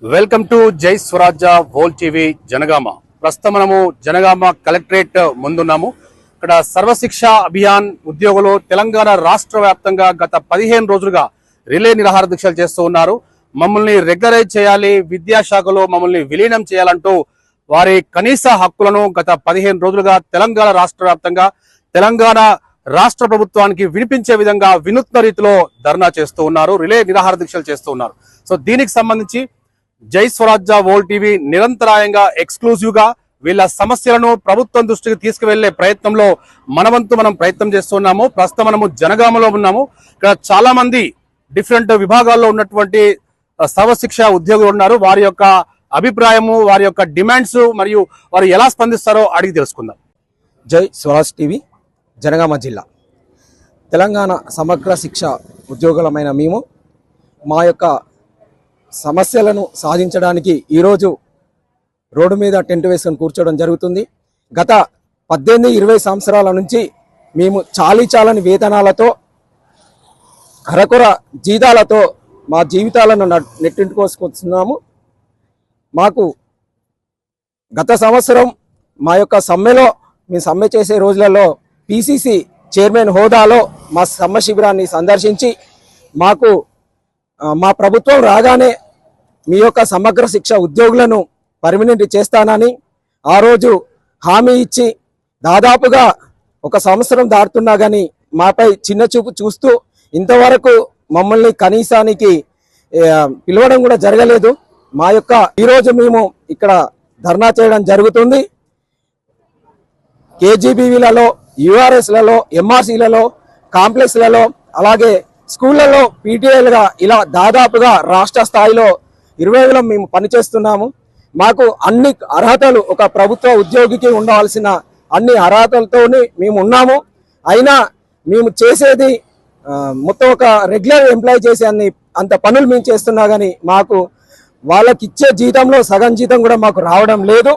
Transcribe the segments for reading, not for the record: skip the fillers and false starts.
Welcome to జై స్వరాజ్య వోల్ TV Janagama. ప్రస్తుతం మనము జనగామ కలెక్టరేట్ ముందున్నాము. ఇక్కడ సర్వశిక్ష అభియాన్ ఉద్యోగులు తెలంగాణ రాష్ట్ర వ్యాప్తంగా గత 15 రోజులుగా రిలే నిరాహార దీక్షలు చేస్తూ ఉన్నారు. మమ్మల్ని రెగ్యులరైజ్ చేయాలి, విద్యాశాఖలో మమ్మల్ని విలీనం చేయాలంటూ వారి కనీస హక్కులను గత 15 రోజులుగా తెలంగాణ రాష్ట్ర వ్యాప్తంగా తెలంగాణ రాష్ట్ర ప్రభుత్వానికి వినిపించే విధంగా వినూత్న రీతిలో ధర్నా చేస్తూ ఉన్నారు, రిలే నిరాహార దీక్షలు చేస్తూ ఉన్నారు. సో దీనికి సంబంధించి జై స్వరాజ్య వోల్ టీవీ నిరంతరాయంగా ఎక్స్క్లూజివ్ గా వీళ్ళ సమస్యలను ప్రభుత్వం దృష్టికి తీసుకువెళ్లే ప్రయత్నంలో మనం ప్రయత్నం చేస్తున్నాము. ప్రస్తుతం మనము జనగామలో ఉన్నాము. ఇక్కడ చాలా మంది డిఫరెంట్ విభాగాల్లో ఉన్నటువంటి సర్వశిక్ష ఉద్యోగులు ఉన్నారు. వారి యొక్క అభిప్రాయము, వారి యొక్క డిమాండ్స్ మరియు వారు ఎలా స్పందిస్తారో అడిగి తెలుసుకుందాం. జై స్వరాజ్ టీవీ జనగామ జిల్లా. తెలంగాణ సమగ్ర శిక్ష ఉద్యోగులమైన మేము మా యొక్క సమస్యలను సాధించడానికి ఈరోజు రోడ్డు మీద టెంట్ వేసుకొని కూర్చోవడం జరుగుతుంది. గత 18-20 సంవత్సరాల నుంచి మేము చాలని వేతనాలతో అరకొర జీతాలతో మా జీవితాలను నెట్టింటుకోసుకొస్తున్నాము. మాకు గత సంవత్సరం మా యొక్క సమ్మెలో మేము సమ్మె చేసే రోజులలో పిసిసి చైర్మన్ హోదాలో మా సమ్మె శిబిరాన్ని సందర్శించి మాకు మా ప్రభుత్వం రాగానే మీ యొక్క సమగ్ర శిక్ష ఉద్యోగులను పర్మనెంట్ చేస్తానని ఆ రోజు హామీ ఇచ్చి దాదాపుగా 1 సంవత్సరం దాటుతున్నా కానీ మాపై చిన్న చూపు చూస్తూ ఇంతవరకు మమ్మల్ని కనీసానికి పిలవడం కూడా జరగలేదు. మా యొక్క ఈరోజు మేము ఇక్కడ ధర్నా చేయడం జరుగుతుంది. కేజీబీవీలలో, యూఆర్ఎస్లలో, ఎంఆర్సీలలో, కాంప్లెక్స్లలో, అలాగే స్కూళ్లలో పీటీఐలుగా ఇలా దాదాపుగా రాష్ట్ర స్థాయిలో 20 మేము పనిచేస్తున్నాము. మాకు అన్ని అర్హతలు ఒక ప్రభుత్వ ఉద్యోగికి ఉండవలసిన అన్ని అర్హతలతోని మేము ఉన్నాము. అయినా మేము చేసేది మొత్తం ఒక రెగ్యులర్ ఎంప్లాయీ చేసే అంత పనులు మేము చేస్తున్నా కానీ మాకు వాళ్ళకి ఇచ్చే జీతంలో సగం జీతం కూడా మాకు రావడం లేదు.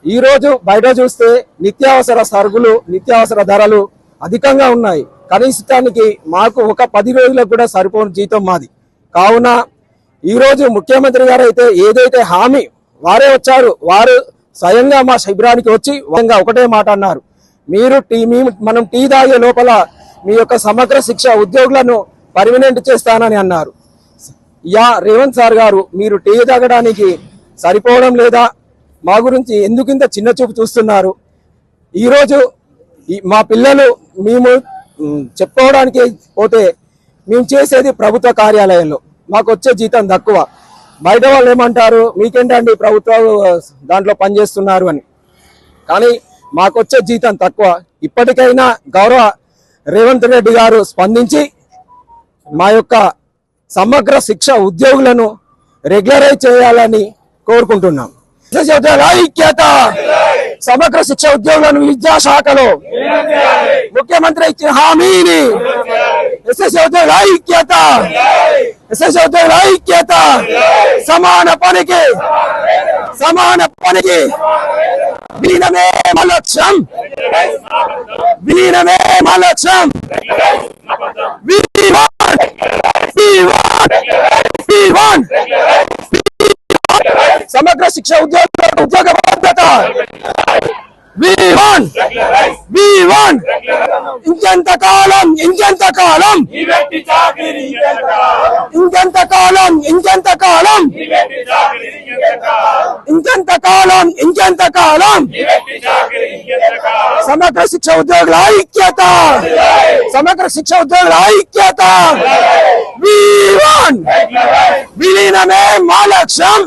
ఈరోజు బయట చూస్తే నిత్యావసర సరుకులు, నిత్యావసర ధరలు అధికంగా ఉన్నాయి. కనీసానికి మాకు ఒక 10 రోజులకు కూడా సరిపోని జీతం మాది. కావున ఈరోజు ముఖ్యమంత్రి గారు అయితే ఏదైతే హామీ వారే వచ్చారు, వారు స్వయంగా మా శిబిరానికి వచ్చి ఒకటే మాట అన్నారు, మనం టీ తాగే లోపల మీ యొక్క సమగ్ర శిక్ష ఉద్యోగులను పర్మనెంట్ చేస్తానని అన్నారు. రేవంత్ సార్ గారు, మీరు టీ తాగడానికి సరిపోవడం లేదా? మా గురించి ఎందుకింత చిన్న చూపు చూస్తున్నారు? ఈరోజు మా పిల్లలు మేము చెప్పుకోవడానికి పోతే మేము చేసేది ప్రభుత్వ కార్యాలయంలో మాకు వచ్చే జీతం తక్కువ. బయట వాళ్ళు ఏమంటారు, మీకేంటండి ప్రభుత్వ దాంట్లో పనిచేస్తున్నారు అని. కానీ మాకు వచ్చే జీతం తక్కువ. ఇప్పటికైనా గౌరవ రేవంత్ రెడ్డి గారు స్పందించి మా యొక్క సమగ్ర శిక్ష ఉద్యోగులను రెగ్యులరైజ్ చేయాలని కోరుకుంటున్నాం. ఐక్యత, సమగ్ర శిక్ష ఉద్యోగులను విద్యాశాఖలో ముఖ్యమంత్రి ఇచ్చిన హామీని ఐక్యత, ఐక్యత, సమాన పనికి విలీనమే మా లక్ష్యం, విలీనమే మా లక్ష్యం. సమగ్ర శిక్ష ఉద్యోగ భద్రత. ఇంకెంతకాలం సమగ్ర శిక్ష ఉద్యోగుల ఐక్యత, సమగ్ర శిక్ష ఉద్యోగుల ఐక్యత. విలీనమే మా లక్ష్యం.